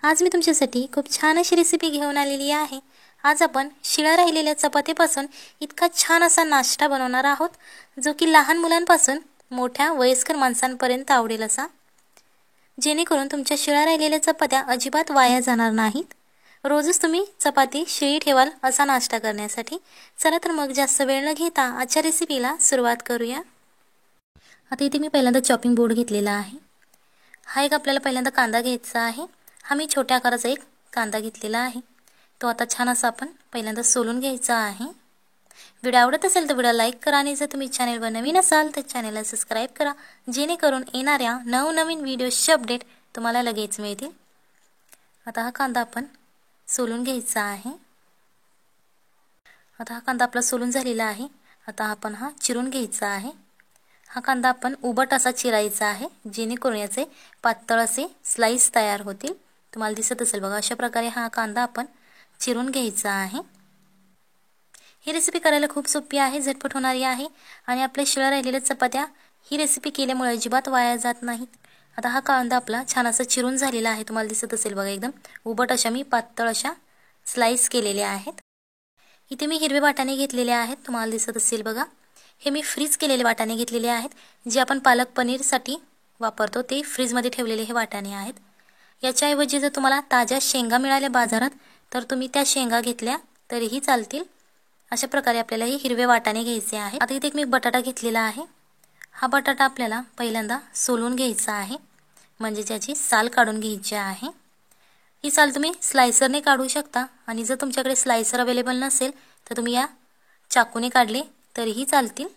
आज मी तुमच्यासाठी खूप छान अशी रेसिपी घेऊन आलेली आहे। आज आपण शिळ्या राहिलेल्या चपातीपासून इतका छान असा नाश्ता बनवणार आहोत, जो की लहान मुलांपासून मोठ्या वयस्कर माणसांपर्यंत आवडेल असा, जेणेकरून तुमच्या शिळ्या राहिलेल्या चपात्या अजिबात वाया जाणार नाहीत। रोजच तुम्ही चपाती शिळी ठेवाल असा नाश्ता करण्यासाठी। चला तर मग जास्त वेळ न घेता आजच्या रेसिपीला सुरुवात करूया। आता इथे मी पहिल्यांदा चॉपिंग बोर्ड घेतलेला आहे। हा एक आपल्याला पहिल्यांदा कांदा घ्यायचा आहे। हा मी छोट्या आकाराचा एक कांदा घेतलेला आहे। तो आता छान असा आपण पहिल्यांदा सोलून घ्यायचा आहे। व्हिडिओ आवडत असेल तर व्हिडिओ लाईक करा आणि जर तुम्ही चॅनलवर नवीन असाल तर चॅनलला सबस्क्राइब करा, जेणेकरून येणाऱ्या नवनवीन व्हिडिओचे अपडेट तुम्हाला लगेच मिळतील। आता हा कांदा आपण सोलून घ्यायचा आहे। आता हा कांदा आपला सोलून झालेला आहे। आता आपण हा चिरून घ्यायचा आहे। हा कांदा आपण उभट असा चिरायचा आहे, जेणेकरून याचे पातळ असे स्लाइस तयार होतील। तुम्हाला दिसत असेल बघा, अशा प्रकारे हा कांदा आपण चिरून घ्यायचा आहे। ही रेसिपी करायला खूप सोपी आहे, झटपट होणारी आहे आणि आपल्या शिळ्या राहिलेल्या चपात्या ही रेसिपी केल्यामुळे अजिबात वाया जात नाहीत। आता हा कांदा आपला छान असा चिरून झालेला आहे। तुम्हाला दिसत असेल बघा, एकदम उभट अशा मी पातळ अशा स्लाइस केलेल्या आहेत। इथे मी हिरवे वाटाणे घेतलेले आहेत, तुम्हाला दिसत असेल बघा। हे मी फ्रीज केलेले वाटाणे घेतलेले आहेत, जे आपण पालक पनीरसाठी वापरतो ते फ्रीजमध्ये ठेवलेले हे वाटाणे आहेत। याच्याऐवजी जर तुम्हाला ताज्या शेंगा मिळाल्या बाजारात तर तुम्ही त्या शेंगा घेतल्या तरीही चालतील। अशा प्रकारे आपल्याला हे हिरवे वाटाणे घ्यायचे आहेत। आता इथे एक मी बटाटा घेतलेला आहे। हा बटाटा आपल्याला पहिल्यांदा सोलून घ्यायचा आहे, म्हणजे त्याची साल काढून घ्यायची आहे। ही साल तुम्ही स्लायसरने काढू शकता आणि जर तुमच्याकडे स्लायसर अवेलेबल नसेल तर तुम्ही या चाकूने काढले तरीही चालतील।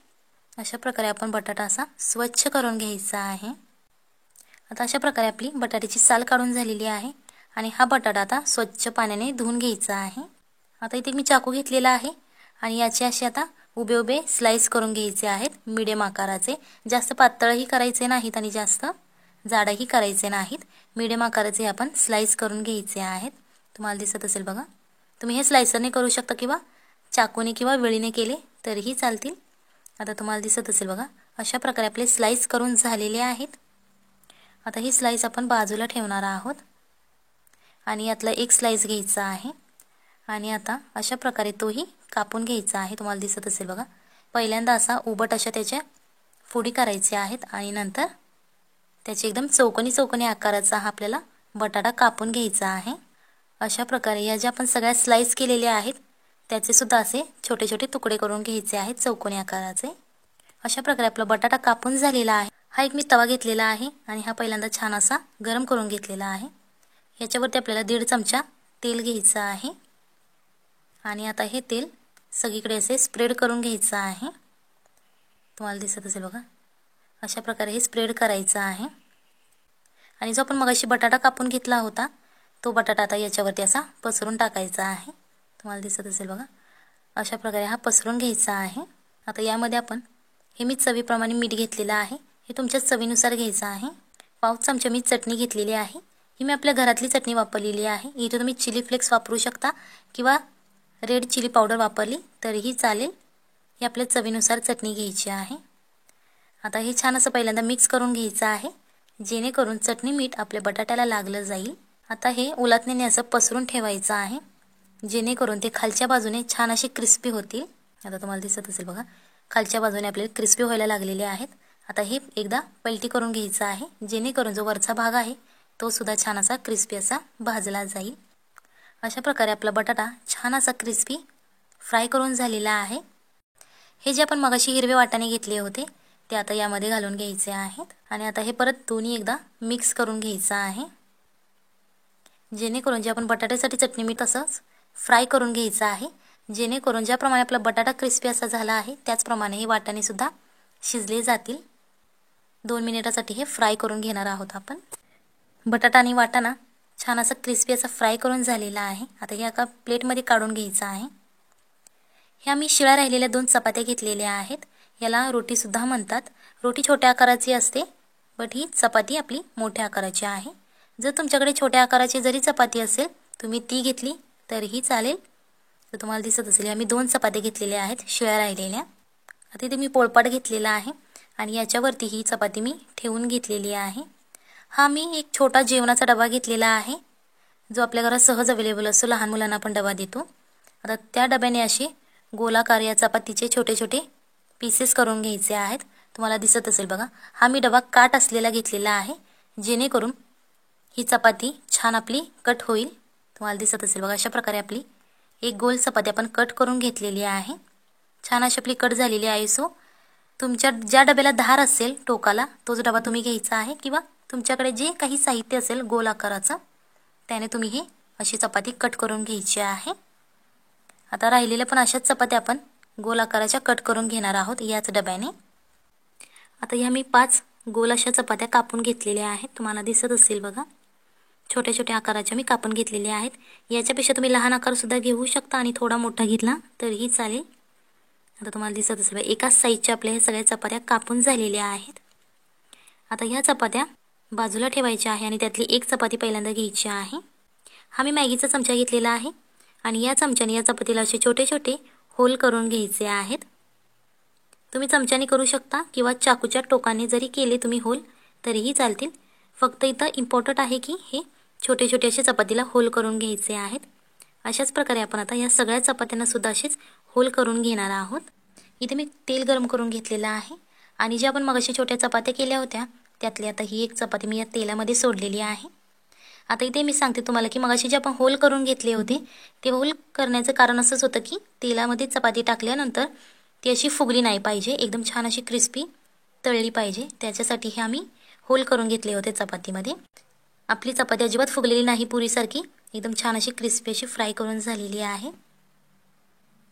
अशा प्रकारे आपण बटाटा असा स्वच्छ करून घ्यायचा आहे। आता अशा प्रकारे आपली बटाट्याची साल काढून झालेली आहे आणि हा बटाटा आता स्वच्छ पाण्याने धुवून घ्यायचा आहे। आता इथे मी चाकू घेतलेला आहे आणि याचे असे आता उभे उभे स्लाइस करून घ्यायचे आहेत, मीडियम आकाराचे। जास्त पातळही करायचे नाहीत आणि जास्त जाडही करायचे नाहीत, मीडियम आकाराचे आपण स्लाइस करून घ्यायचे आहेत। तुम्हाला दिसत असेल बघा, तुम्ही हे स्लायसरने करू शकता किंवा चाकूने किंवा वेळीने केले तरीही चालतील। आता तुम्हाला दिसत असेल बघा, अशा प्रकारे आपले स्लाइस करून झालेले आहेत। आता ही स्लाइस आपण बाजूला ठेवणार आहोत आणि यातला एक स्लाइस घ्यायचा आहे आणि आता अशा प्रकारे तोही कापून घ्यायचा आहे। तुम्हाला दिसत असेल बघा, पहिल्यांदा असा उभट अशा त्याच्या फोडी करायच्या आहेत आणि नंतर त्याचे एकदम चौकोनी चौकोनी आकाराचा हा आपल्याला बटाटा कापून घ्यायचा आहे। अशा प्रकारे या ज्या आपण सगळ्या स्लाइस केलेल्या आहेत त्याचे सुद्धा असे छोटे छोटे तुकडे करून घ्यायचे आहेत, चौकोनी आकाराचे। अशा प्रकारे आपला बटाटा कापून झालेला आहे। हा एक मी तवा घेतलेला आहे आणि हा पहिल्यांदा छान असा गरम करून घेतलेला आहे। याच्यावरती आपल्याला 1.5 चमचा तेल घ्यायचं आहे आणि आता हे तेल सगळीकडे असे स्प्रेड करून घ्यायचं आहे। तुम्हाला दिसत असेल बघा, अशा प्रकारे हे स्प्रेड करायचं आहे आणि जो आपण मगाशी बटाटा कापून घेतला होता तो बटाटा आता याच्यावरती असा पसरून टाकायचा आहे। तुम्हाला दिसत असेल बघा, अशा प्रकारे हा पसरून घ्यायचा आहे। आता यामध्ये आपण हे मी चवीप्रमाणे मीठ घेतलेलं आहे, हे तुमच्या चवीनुसार घ्यायचं आहे। 1/2 चमचा मी चटणी घेतलेली आहे, ही मी आपल्या घरातली चटणी वापरलेली आहे। इथे तुम्ही चिली फ्लेक्स वापरू शकता किंवा रेड चिली पावडर वापरली तरीही चालेल। ही आपल्या चवीनुसार चटणी घ्यायची आहे। आता हे छान असं पहिल्यांदा मिक्स करून घ्यायचं आहे, जेणेकरून चटणी मीठ आपल्या बटाट्याला लागलं जाईल। आता हे उलटण्याने असं पसरून ठेवायचं आहे, जेणेकरून ते खालच्या बाजूने छान असे क्रिस्पी होतील। आता तुम्हाला दिसत असेल बघा, खालच्या बाजूने आपल्याला क्रिस्पी व्हायला लागलेले आहेत। आता हे एकदा पलटी करून घ्यायचं आहे, जेणेकरून जो वरचा भाग आहे तो सुद्धा छान असा क्रिस्पी असा भाजला जाईल। अशा प्रकारे आपला बटाटा छान असा क्रिस्पी फ्राय करून झालेला आहे। हे जे आपण मगाशी हिरवे वाटाणे घेतले होते ते आता यामध्ये घालून घ्यायचे आहेत आणि आता हे परत दोन्ही एकदा मिक्स करून घ्यायचं आहे, जेणेकरून जे आपण बटाट्यासाठी चटणी मीठ तसंच फ्राय करून घ्यायचं आहे, जेणेकरून ज्याप्रमाणे आपला बटाटा क्रिस्पी असा झाला आहे त्याचप्रमाणे हे वाटाणे सुद्धा शिजले जातील। 2 मिनिटासाठी हे फ्राय करून घेणार आहोत आपण। बटाटा आणि वाटाणा छान असा क्रिस्पी असा फ्राय करून झालेला आहे। आता हे एका प्लेटमध्ये काढून घ्यायचं आहे। ह्या मी शिळ्या राहिलेल्या 2 चपात्या घेतलेल्या आहेत, याला रोटी सुद्धा म्हणतात। रोटी छोट्या आकाराची असते, बट ही चपाती आपली मोठ्या आकाराची आहे। जर तुमच्याकडे छोट्या आकाराची जरी चपाती असेल तुम्ही ती घेतली तरीही चालेल। तर तुम्हाला दिसत असेल या मी 2 चपात्या घेतलेल्या आहेत शिळ्या राहिलेल्या। आता इथे मी पोळपाट घेतलेला आहे आणि याच्यावरती ही चपाती मी ठेवून घेतलेली आहे। हा मी एक छोटा जेवणाचा डबा घेतलेला आहे, जो आपल्या घरात सहज अवेलेबल असतो, लहान मुलांना आपण डबा देतो। आता त्या डब्याने असे गोलाकार या चपातीचे छोटे छोटे पीसेस करून घ्यायचे आहेत। तुम्हाला दिसत असेल बघा, हा मी डबा काट असलेला घेतलेला आहे, जेणेकरून ही चपाती छान आपली कट होईल। तुम्हाला दिसत असेल बघा, अशा प्रकारे आपली एक गोल चपाती आपण कट करून घेतलेली आहे। छान अशी आपली कट झालेली आहे। सो तुमच्या ज्या डब्याला धार असेल टोकाला तोच डबा तुम्ही घ्यायचा आहे, किंवा तुमच्याकडे जे काही साहित्य असेल गोल आकाराचं त्याने तुम्ही ही अशी चपाती कट करून घ्यायची आहे। आता राहिलेल्या पण अशाच चपात्या आपण गोल आकाराच्या कट करून घेणार आहोत याच डब्याने। आता ह्या मी 5 गोल अशा चपात्या कापून घेतलेल्या आहेत। तुम्हाला दिसत असेल बघा, छोट्या छोट्या आकाराच्या मी कापून घेतलेल्या आहेत। याच्यापेक्षा तुम्ही लहान आकार सुद्धा घेऊ शकता आणि थोडा मोठा घेतला तरीही चालेल। आता तुम्हाला दिसत असेल एकाच साईजच्या आपल्या ह्या सगळ्या चपात्या कापून झालेल्या आहेत। आता ह्या चपात्या बाजूला ठेवायच्या आहे आणि त्यातली एक चपाती पहिल्यांदा घ्यायची आहे। हा मी मॅगीचा चमचा घेतलेला आहे आणि या चमच्याने या चपातीला असे छोटे छोटे होल करून घ्यायचे आहेत। तुम्ही चमच्याने करू शकता किंवा चाकूच्या टोकाने जरी केले तुम्ही होल तरीही चालतील। फक्त इथं इम्पॉर्टंट आहे की हे छोटे छोटे असे चपातीला होल करून घ्यायचे आहेत। अशाच प्रकारे आपण आता या सगळ्या चपात्यांना सुद्धा असेच होल करून घेणार आहोत। इथे मी तेल गरम करून घेतलेलं आहे आणि जे आपण मगाशी छोट्या चपात्या केल्या होत्या त्यातली आता ही एक चपाती मी या तेलामध्ये सोडलेली आहे। आता इथे मी सांगते तुम्हाला की मगाशी जे आपण होल करून घेतले होते ते होल करण्याचं कारण असंच होतं की तेलामध्ये चपाती टाकल्यानंतर ती अशी फुगली नाही पाहिजे, एकदम छान अशी क्रिस्पी तळली पाहिजे। त्याच्यासाठी हे आम्ही होल करून घेतले होते चपातीमध्ये। आपली चपाती अजिबात फुगलेली नाही, पुरीसारखी एकदम छान अशी क्रिस्पी अशी फ्राय करून झालेली आहे।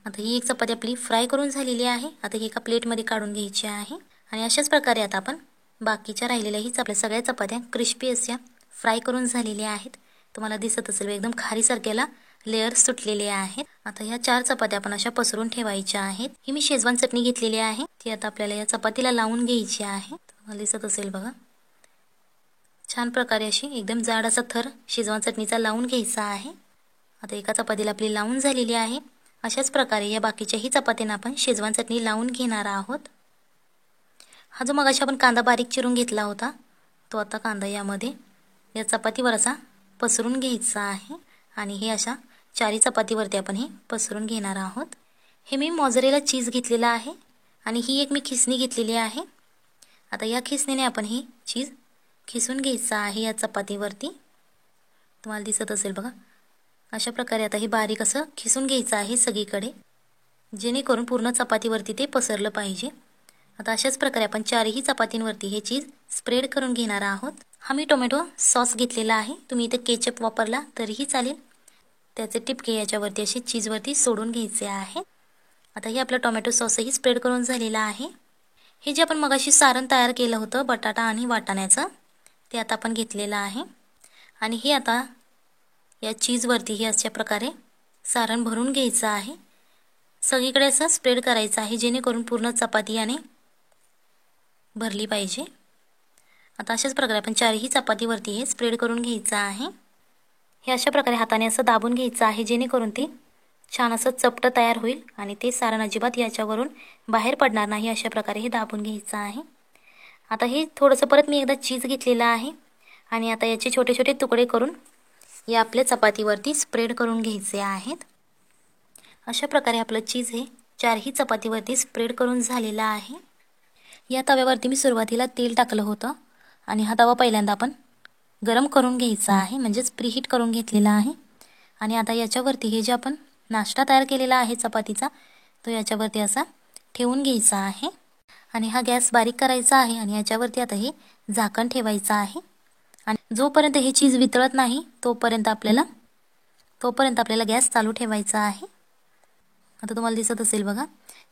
आता ही एक चपाती आपली फ्राय करून झालेली आहे। आता ही एका प्लेटमध्ये काढून घ्यायची आहे आणि अशाच प्रकारे आता आपण बाकीच्या राहिलेल्याही आपल्या सगळ्या चपात्या क्रिस्पी अशा फ्राय करून झालेल्या आहेत। तुम्हाला दिसत असेल एकदम खारीसारख्याला लेयर सुटलेले आहेत। आता ह्या 4 चपात्या आपण अशा पसरून ठेवायच्या आहेत। ही मी शेजवान चटणी घेतलेली आहे, ती आता आपल्याला या चपातीला लावून घ्यायची आहे। तुम्हाला दिसत असेल बघा, छान प्रकारे अशी एकदम जाड असा थर शेजवान चटणीचा लावून घ्यायचा आहे। आता एका चपातीला आपली लावून झालेली आहे। अशाच प्रकारे या बाकीच्याही चपात्यांना आपण शेजवान चटणी लावून घेणार आहोत। हा जो मगाशी आपण कांदा बारीक चिरून घेतला होता तो आता कांदा यामध्ये या चपातीवर असा पसरून घ्यायचा आहे आणि हे अशा 4 चपातीवरती आपण हे पसरून घेणार आहोत। हे मी मोझरेला चीज घेतलेला आहे आणि ही एक मी खिसणी घेतलेली आहे। आता या खिसणीने आपण ही चीज खिसून घ्यायचं आहे या चपातीवरती। तुम्हाला दिसत असेल बघा, अशा प्रकारे आता हे बारीक असं खिसून घ्यायचं आहे सगळीकडे, जेणेकरून पूर्ण चपातीवरती ते पसरलं पाहिजे। आता अशाच प्रकारे आपण 4ही चपातींवरती हे चीज स्प्रेड करून घेणार आहोत। हा मी टोमॅटो सॉस घेतलेला आहे, तुम्ही इथे केचप वापरला तरीही चालेल। त्याचे टिपके याच्यावरती असे चीजवरती सोडून घ्यायचे आहे। आता हे आपलं टोमॅटो सॉसही स्प्रेड करून झालेला आहे। हे जे आपण मगाशी सारण तयार केलं होतं बटाटा आणि वाटाण्याचं ते आता आपण घेतलेलं आहे आणि हे आता या चीजवरती हे अशा प्रकारे सारण भरून घ्यायचं आहे। सगळीकडे असं स्प्रेड करायचं आहे जेणेकरून पूर्ण चपाती याने भरली पाहिजे। आता अशाच प्रकारे आपण 4ही चपातीवरती हे स्प्रेड करून घ्यायचं आहे। हे अशा प्रकारे हाताने असं दाबून घ्यायचं आहे जेणेकरून ते छान असं चपटं तयार होईल आणि ते सारण अजिबात याच्यावरून बाहेर पडणार नाही। अशा प्रकारे हे दाबून घ्यायचं आहे। आता हे थोडंसं परत मी एकदा चीज घेतलेलं आहे आणि आता याचे छोटे छोटे तुकडे करून या आपल्या चपातीवरती स्प्रेड करून घ्यायचे आहेत। अशा प्रकारे आपलं चीज हे 4ही चपातीवरती स्प्रेड करून झालेलं आहे। या तव्यावरती मी सुरुवातीला तेल टाकलं होतं आणि हा तवा पहिल्यांदा आपण गरम करून घ्यायचा आहे, म्हणजेच प्रीहीट करून घेतलेला आहे। आणि आता याच्यावरती हे जे आपण नाश्ता तयार केलेला आहे चपातीचा तो याच्यावरती असा ठेवून घ्यायचा आहे आणि हा गॅस बारीक करायचा आहे आणि याच्यावरती आता हे झाकण ठेवायचं आहे आणि जोपर्यंत हे चीज वितळत नाही तोपर्यंत आपल्याला गॅस चालू ठेवायचा आहे। आता तुम्हाला दिसत असेल बघा,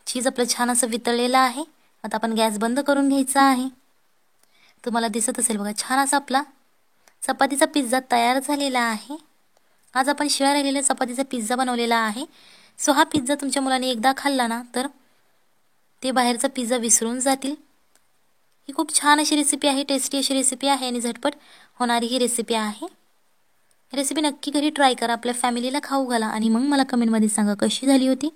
चीज आपलं छान असं वितळलेलं आहे। आता आपण गॅस बंद करून घ्यायचा आहे। तुम्हाला दिसत असेल बघा, छान असा आपला चपातीचा पिझ्झा तयार झालेला आहे। आज आपण शिळ्या राहिलेल्या चपातीचा पिझ्झा बनवलेला आहे। सो हा पिझ्झा तुमच्या मुलाने एकदा खाल्ला ना तर ते बाहेरचा पिझ्झा विसरून जातील। ही खूप छान अशी रेसिपी आहे, टेस्टी अशी रेसिपी आहे आणि झटपट होणारी ही रेसिपी आहे। रेसिपी नक्की घरी ट्राय करा, आपल्या फॅमिलीला खाऊ घाला आणि मग मला कमेंटमध्ये सांगा कशी झाली होती।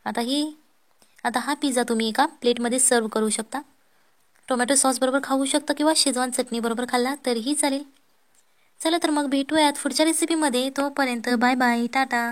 आता हा पिझ्झा तुम्ही एका प्लेटमध्ये सर्व करू शकता। टोमॅटो सॉस बरोबर खाऊ शकता किंवा शेजवान चटणी बरोबर खाल्ला तरीही चालेल। चला तर मग भेटूयात पुढच्या रेसिपीमध्ये. तोपर्यंत बाय बाय, टाटा.